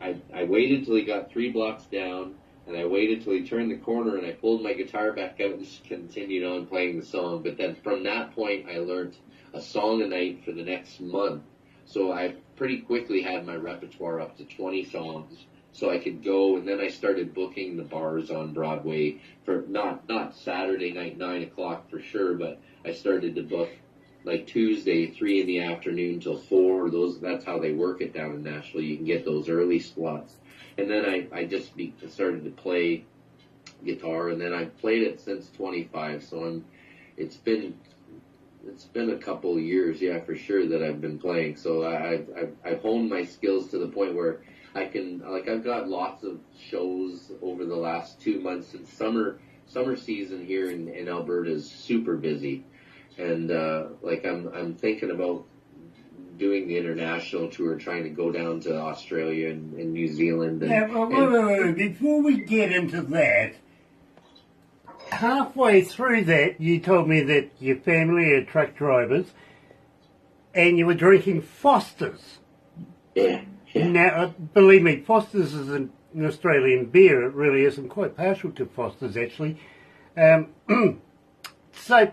I waited till he got 3 blocks down, and I waited till he turned the corner, and I pulled my guitar back out and just continued on playing the song. But then from that point, I learned a song a night for the next month. So I pretty quickly had my repertoire up to 20 songs, so I could go, and then I started booking the bars on Broadway for not Saturday night 9 o'clock for sure, but I started to book like Tuesday, 3 in the afternoon till 4. That's how they work it down in Nashville. You can get those early slots. And then I just started to play guitar, and then I've played it since 25. So it's been a couple of years, yeah, for sure, that I've been playing. So I've honed my skills to the point where I can, like, I've got lots of shows over the last 2 months. And summer season here in Alberta is super busy. And like I'm thinking about doing the international tour, trying to go down to Australia and New Zealand. Wait. Before we get into that, halfway through that, you told me that your family are truck drivers, and you were drinking Foster's. Yeah. Now, believe me, Foster's is an Australian beer. It really is. I'm quite partial to Foster's, actually. So,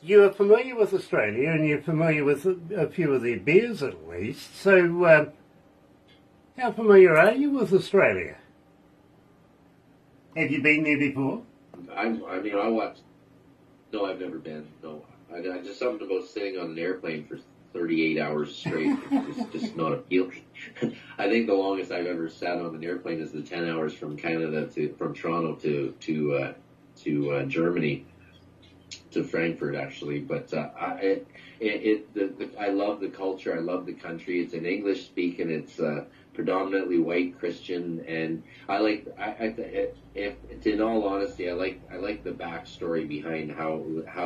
you are familiar with Australia, and you're familiar with a few of their beers at least. So, how familiar are you with Australia? Have you been there before? I watched. No, I've never been. No, I just something about sitting on an airplane for 38 hours straight. It's just not appealing. I think the longest I've ever sat on an airplane is the 10 hours from Toronto to Germany. To Frankfurt, actually, but I love the culture. I love the country. It's an English speaking. It's predominantly white Christian, and in all honesty, I like the backstory behind how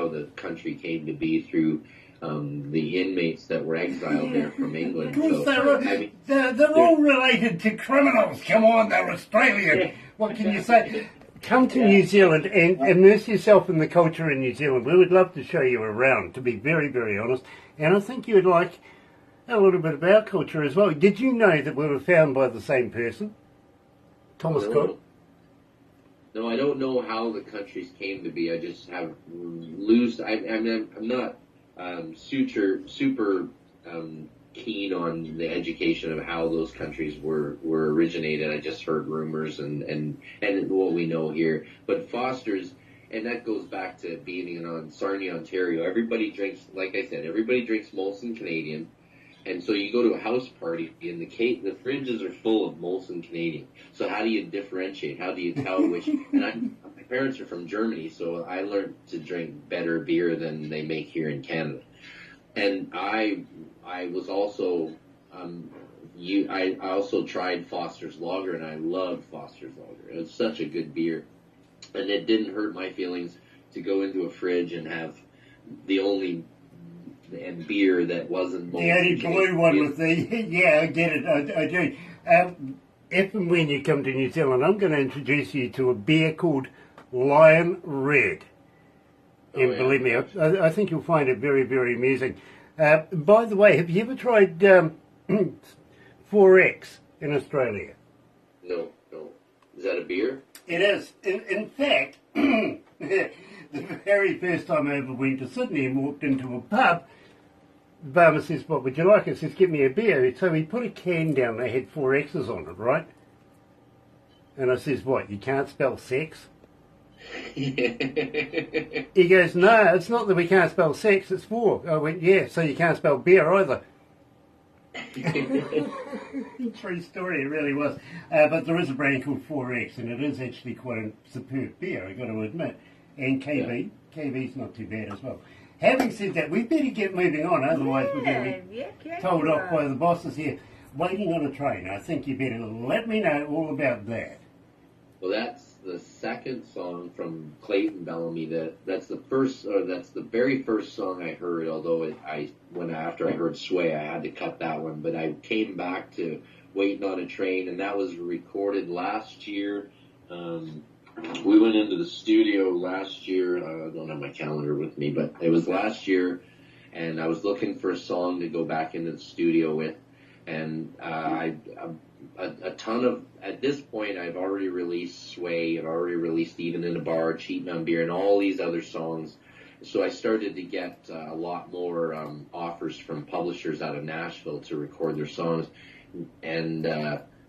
the country came to be through the inmates that were exiled there from England. So, they're all related to criminals. Come on, they're Australian. What can you say? Come to New Zealand and immerse yourself in the culture in New Zealand. We would love to show you around, to be very, very honest. And I think you would like a little bit of our culture as well. Did you know that we were found by the same person? Thomas Cook? No, I don't know how the countries came to be. I just have loose. I'm not super keen on the education of how those countries were originated. I just heard rumors and what we know here. But Foster's, and that goes back to being in Sarnia, Ontario. Everybody drinks, like I said, everybody drinks Molson Canadian. And so you go to a house party, and the fridges are full of Molson Canadian. So how do you differentiate? How do you tell which? And my parents are from Germany, so I learned to drink better beer than they make here in Canada. And I was also I also tried Foster's Lager, and I loved Foster's Lager. It was such a good beer, and it didn't hurt my feelings to go into a fridge and have the only beer that wasn't the only blue one with the yeah, I get it. I do. If and when you come to New Zealand, I'm going to introduce you to a beer called Lion Red. And believe me, I think you'll find it very, very amusing. By the way, have you ever tried 4X in Australia? No. Is that a beer? It is. In fact, the very first time I ever went to Sydney and walked into a pub, the barman says, what would you like? I says, give me a beer. So he put a can down that had 4X's on it, right? And I says, what, you can't spell sex? He goes, no, it's not that we can't spell sex, it's 4. I went, yeah, so you can't spell beer either. True story, it really was. But there is a brand called 4X, and it is actually quite a superb beer, I've got to admit. And KB's not too bad as well. Having said that, we better get moving on, otherwise we're going to be told off by the bosses here. Waiting on a Train. I think you better let me know all about that. Well, that's the second song from Clayton Bellamy. That's the very first song I heard. Although after I heard Sway, I had to cut that one. But I came back to Waiting on a Train, and that was recorded last year. We went into the studio last year. I don't have my calendar with me, but it was last year, and I was looking for a song to go back into the studio with, and a ton of, at this point, I've already released Sway, I've already released Even in a Bar, Cheating on Beer, and all these other songs. So I started to get a lot more offers from publishers out of Nashville to record their songs. And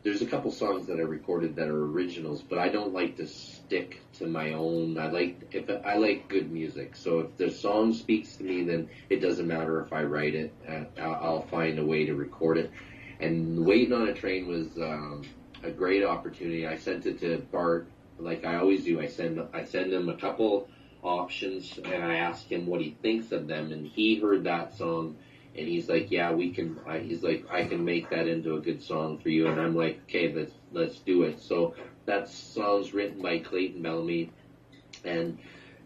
there's a couple songs that I recorded that are originals, but I don't like to stick to my own. I like good music. So if the song speaks to me, then it doesn't matter if I write it. I'll find a way to record it. And Waiting on a Train was a great opportunity. I sent it to Bart, like I always do. I send him a couple options, and I ask him what he thinks of them. And he heard that song, and he's like, "Yeah, we can." He's like, "I can make that into a good song for you." And I'm like, "Okay, let's do it." So that song's written by Clayton Bellamy, and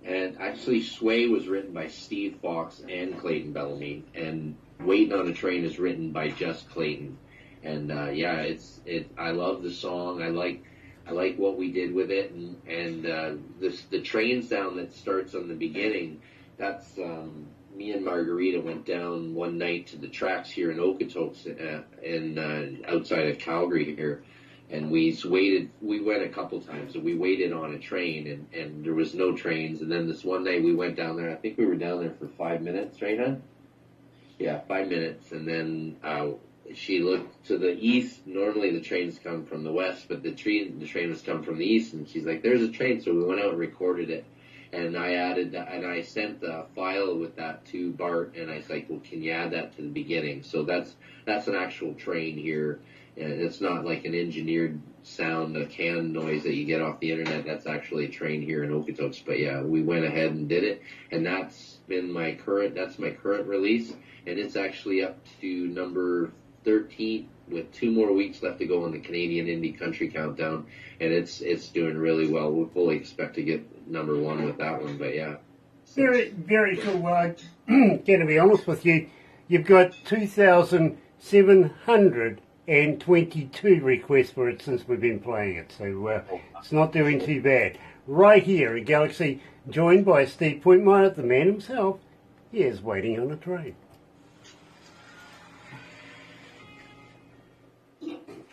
actually Sway was written by Steve Fox and Clayton Bellamy, and Waiting on a Train is written by just Clayton. And I love the song. I like what we did with it, and the train sound that starts on the beginning. That's me and Margarita went down one night to the tracks here in Okotoks, outside of Calgary here, and we waited. We went a couple times, and we waited on a train, and there was no trains. And then this one night we went down there. I think we were down there for 5 minutes, right, hon? Yeah, 5 minutes, and then she looked to the east. Normally the trains come from the west, but the train was come from the east, and she's like, "There's a train." So we went out and recorded it, and I added that, and I sent the file with that to Bart, and I was like, "Well, can you add that to the beginning?" So that's an actual train here, and it's not like an engineered sound, a can noise that you get off the internet. That's actually a train here in Okotoks. But yeah, we went ahead and did it, and that's my current release, and it's actually up to number 13 with 2 more weeks left to go on the Canadian Indie Country Countdown, and it's doing really well. We'll fully expect to get number 1 with that one, but yeah. Very, very cool. Well, I'm going to be honest with you, you've got 2,722 requests for it since we've been playing it, so it's not doing too bad. Right here at Galaxy, joined by Steve Pointmeier, the man himself, here's Waiting on a Train.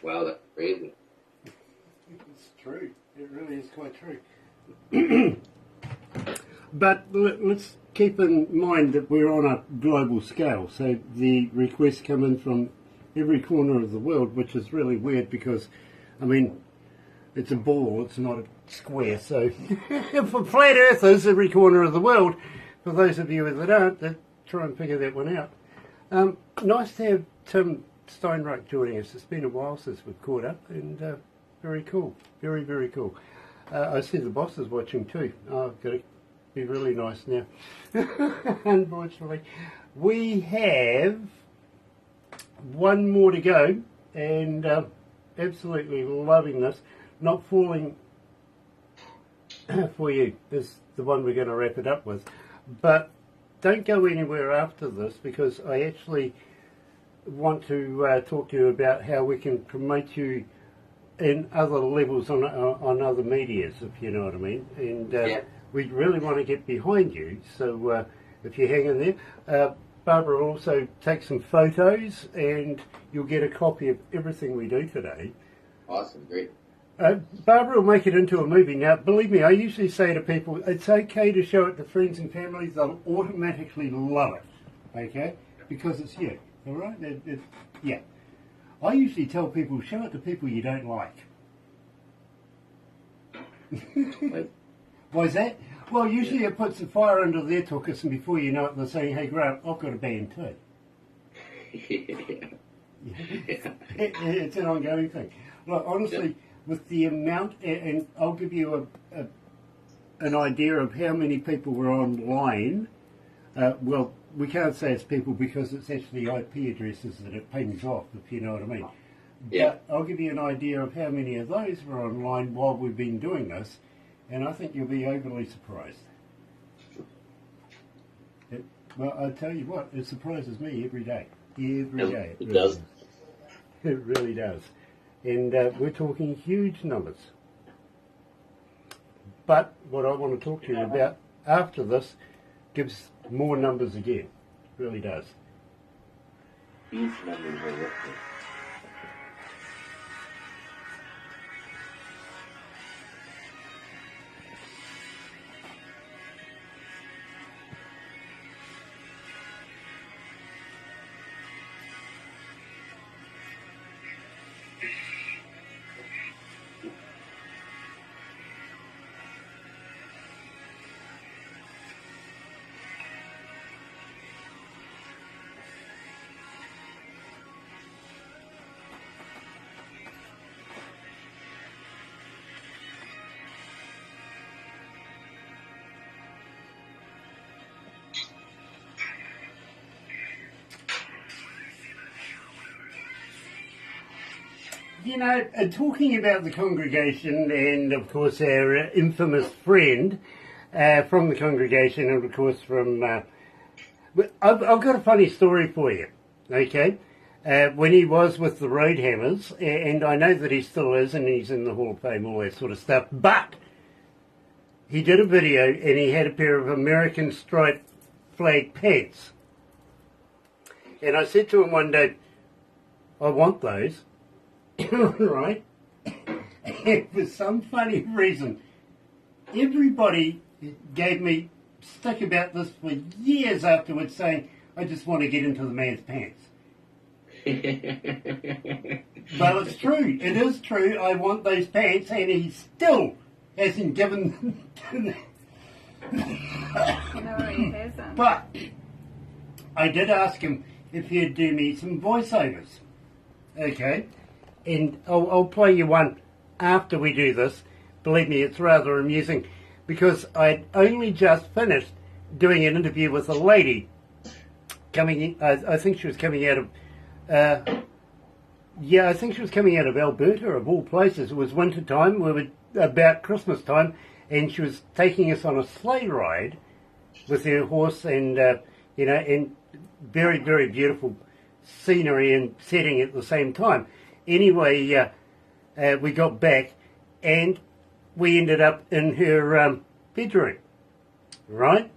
Wow, that's crazy. It's true. It really is quite true. But let's keep in mind that we're on a global scale, so the requests come in from every corner of the world, which is really weird because, I mean, it's a ball, it's not a square, so for flat earthers, every corner of the world, for those of you that aren't, try and figure that one out. Nice to have Tim Steinreich joining us. It's been a while since we've caught up, and very cool, very, very cool. I see the boss is watching too. Oh, got to be really nice now. Unfortunately, we have one more to go, and absolutely loving this. Not Falling for You is the one we're going to wrap it up with, but don't go anywhere after this because I actually want to talk to you about how we can promote you in other levels on other medias, if you know what I mean. And we really want to get behind you, so if you hang in there. Barbara will also take some photos, and you'll get a copy of everything we do today. Awesome, great. Barbara will make it into a movie. Now, believe me, I usually say to people, it's okay to show it to friends and families. They'll automatically love it, okay? Because it's you, all right? Yeah. I usually tell people, show it to people you don't like. Why is that? Well, usually it puts the fire under their tuchus, and before you know it, they're saying, hey, Grant, I've got a band too. It's an ongoing thing. Look, honestly, with the amount, and I'll give you an idea of how many people were online. Well, we can't say it's people because it's actually IP addresses that it pings off, if you know what I mean. Yeah. But I'll give you an idea of how many of those were online while we've been doing this, and I think you'll be overly surprised. Well, I tell you what, it surprises me every day. Every day. It does. It really does. And we're talking huge numbers. But what I want to talk to you about after this gives more numbers again. It really does. These numbers are working. You know, talking about the congregation and, of course, our infamous friend from the congregation and, of course, from... I've got a funny story for you, okay? When he was with the Roadhammers, and I know that he still is, and he's in the Hall of Fame, all that sort of stuff, but he did a video and he had a pair of American striped flag pants. And I said to him one day, I want those. Right? And for some funny reason, everybody gave me stick about this for years afterwards, saying, I just want to get into the man's pants. Well, it's true. It is true. I want those pants, and he still hasn't given them to me. No, he hasn't. But I did ask him if he'd do me some voiceovers. Okay? And I'll play you one after we do this. Believe me, it's rather amusing because I'd only just finished doing an interview with a lady coming in. I think she was coming out of, I think she was coming out of Alberta, of all places. It was winter time. We were about Christmas time, and she was taking us on a sleigh ride with her horse, and and very, very beautiful scenery and setting at the same time. Anyway, we got back and we ended up in her bedroom, right?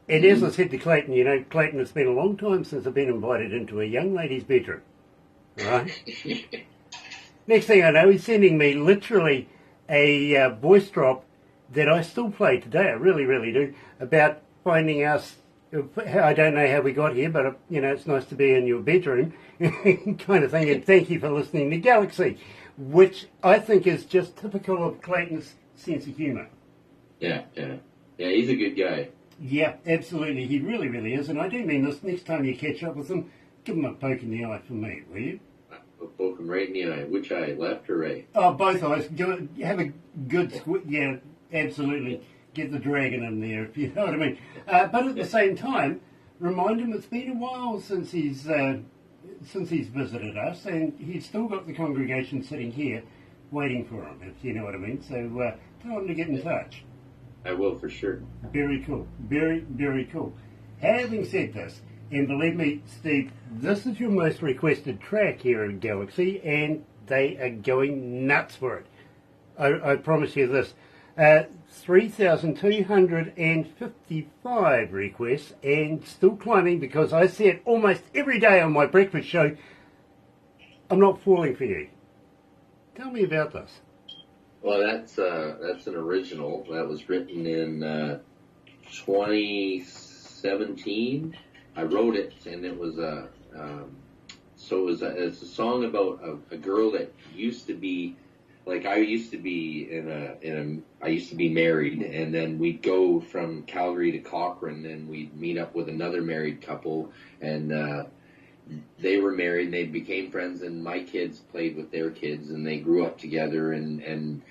And as I said to Clayton, Clayton, it's been a long time since I've been invited into a young lady's bedroom, right? Next thing I know, he's sending me literally a voice drop that I still play today, I really, really do, about finding us. I don't know how we got here, but, it's nice to be in your bedroom kind of thing. And thank you for listening to Galaxy, which I think is just typical of Clayton's sense of humour. Yeah, he's a good guy. Yeah, absolutely. He really, really is. And I do mean this. Next time you catch up with him, give him a poke in the eye for me, will you? I'll poke him right in the eye. Which eye, left or right? Oh, both eyes. Have a good yeah, absolutely. Get the dragon in there, if you know what I mean. But at the same time, remind him it's been a while since he's visited us, and he's still got the congregation sitting here waiting for him, if you know what I mean. So tell him to get in touch. I will, for sure. Very cool. Very, very cool. Having said this, and believe me, Steve, this is your most requested track here at Galaxy, and they are going nuts for it. I promise you this. 3,255 requests, and still climbing, because I see it almost every day on my breakfast show. I'm not falling for you. Tell me about this. Well, that's an original that was written in 2017. I wrote it, and it was it's a song about a girl that used to be. Like I used to be I used to be married, and then we'd go from Calgary to Cochrane, and we'd meet up with another married couple, and they were married, and they became friends, and my kids played with their kids, and they grew up together, and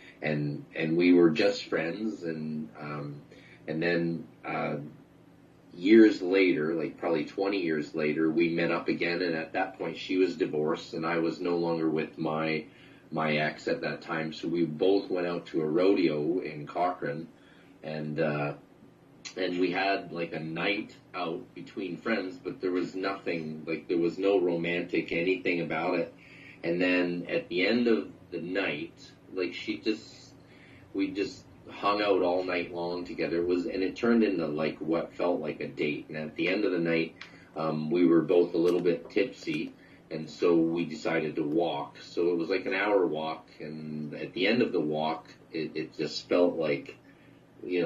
we were just friends, and then years later, like probably 20 years later, we met up again, and at that point she was divorced and I was no longer with my ex at that time, so we both went out to a rodeo in Cochrane, and we had like a night out between friends, but there was nothing, like there was no romantic anything about it. And then at the end of the night, like we just hung out all night long together. And it turned into like what felt like a date. And at the end of the night, we were both a little bit tipsy, and so we decided to walk. So it was like an hour walk, and at the end of the walk, it just felt like,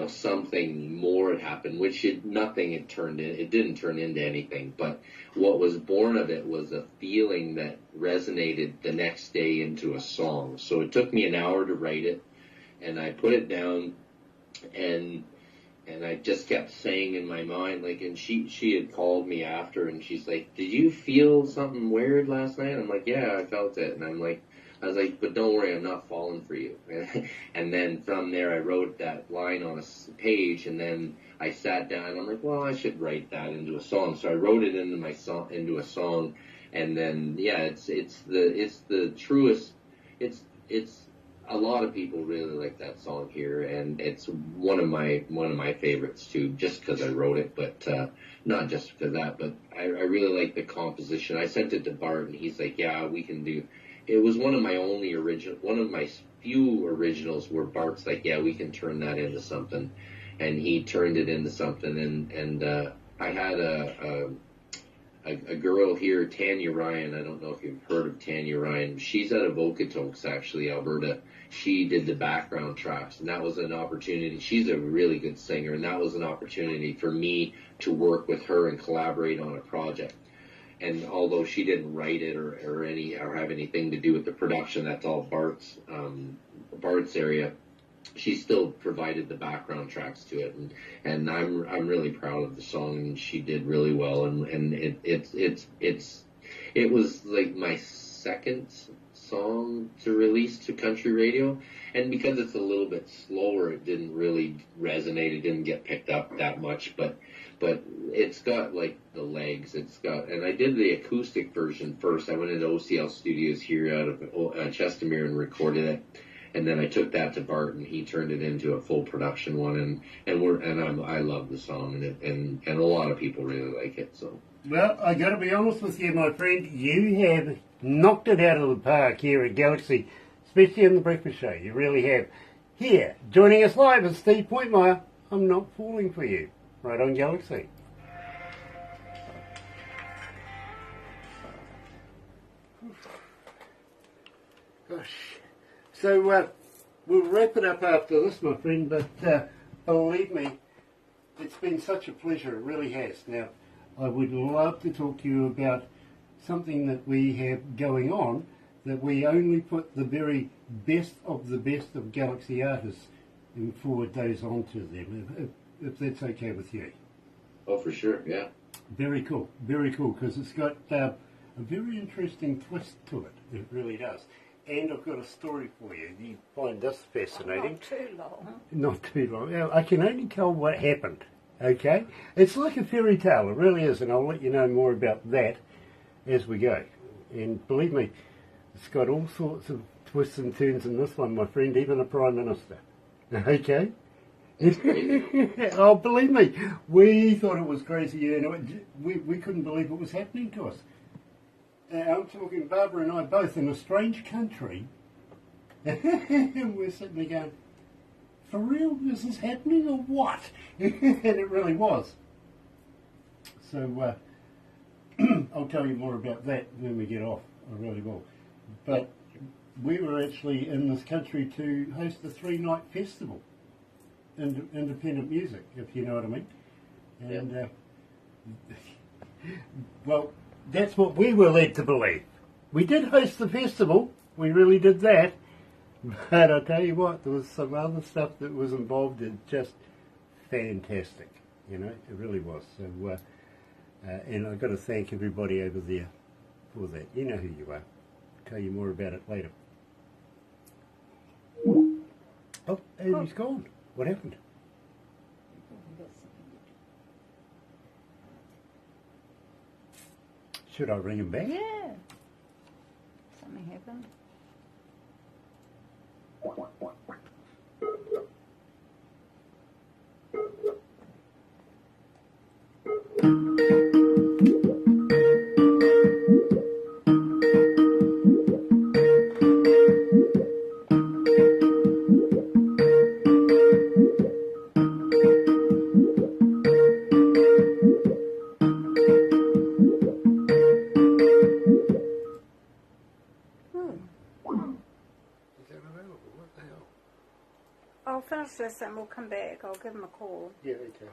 something more had happened, which it didn't turn into anything. But what was born of it was a feeling that resonated the next day into a song. So it took me an hour to write it, and I put it down, and I just kept saying in my mind, like, and she had called me after, and she's like, "Did you feel something weird last night?" I'm like, "Yeah, I felt it." And I was like, "But don't worry, I'm not falling for you." And then from there, I wrote that line on a page, and then I sat down, and I'm like, well, I should write that into a song. So I wrote it into a song, and then it's the truest. It's a lot of people really like that song here, and it's one of my favorites too, just because I wrote it, but not just because of that, but I really like the composition. I sent it to Bart, and he's like, "Yeah, we can do." It was one of my few originals where Bart's like, "Yeah, we can turn that into something," and he turned it into something. And I had a girl here, Tanya Ryan. I don't know if you've heard of Tanya Ryan. She's out of Okotoks, actually, Alberta. She did the background tracks, and that was an opportunity. She's a really good singer, and that was an opportunity for me to work with her and collaborate on a project. And although she didn't write it or have anything to do with the production, that's all Bart's area. She still provided the background tracks to it, and I'm really proud of the song, and she did really well, and it was like my second song to release to country radio, and because it's a little bit slower, it didn't really resonate. It didn't get picked up that much, but it's got like the legs. And I did the acoustic version first. I went into OCL Studios here out of Chestermere and recorded it. And then I took that to Bart, and he turned it into a full production one. I love the song, and a lot of people really like it. So. Well, I got to be honest with you, my friend. You have knocked it out of the park here at Galaxy, especially in the breakfast show. You really have. Here, joining us live is Steve Pointmeier. I'm not falling for you. Right on Galaxy. Gosh. So we'll wrap it up after this, my friend, but believe me, it's been such a pleasure. It really has. Now, I would love to talk to you about something that we have going on, that we only put the very best of Galaxy artists and forward those on to them, if that's okay with you. Oh, for sure, yeah. Very cool, because it's got a very interesting twist to it. It really does. And I've got a story for you. You find this fascinating. Not too long. Not too long. Now, I can only tell what happened, okay? It's like a fairy tale, it really is, and I'll let you know more about that as we go. And believe me, it's got all sorts of twists and turns in this one, my friend, even the Prime Minister. Okay? Oh, believe me, we thought it was crazy, we couldn't believe it was happening to us. I'm talking Barbara and I both in a strange country, and we're sitting there going, for real, is this happening or what? And it really was. So I'll tell you more about that when we get off, I really will. But we were actually in this country to host a 3-night festival, independent music, if you know what I mean. And well, that's what we were led to believe. We did host the festival, we really did that, but I tell you what, there was some other stuff that was involved in just fantastic, it really was. So, and I've got to thank everybody over there for that. You know who you are. I'll tell you more about it later. Oh, and he's gone. What happened? Should I ring him back? Yeah. Something happened. Is that available? What the hell? I'll finish this and we'll come back. I'll give him a call. Yeah, okay.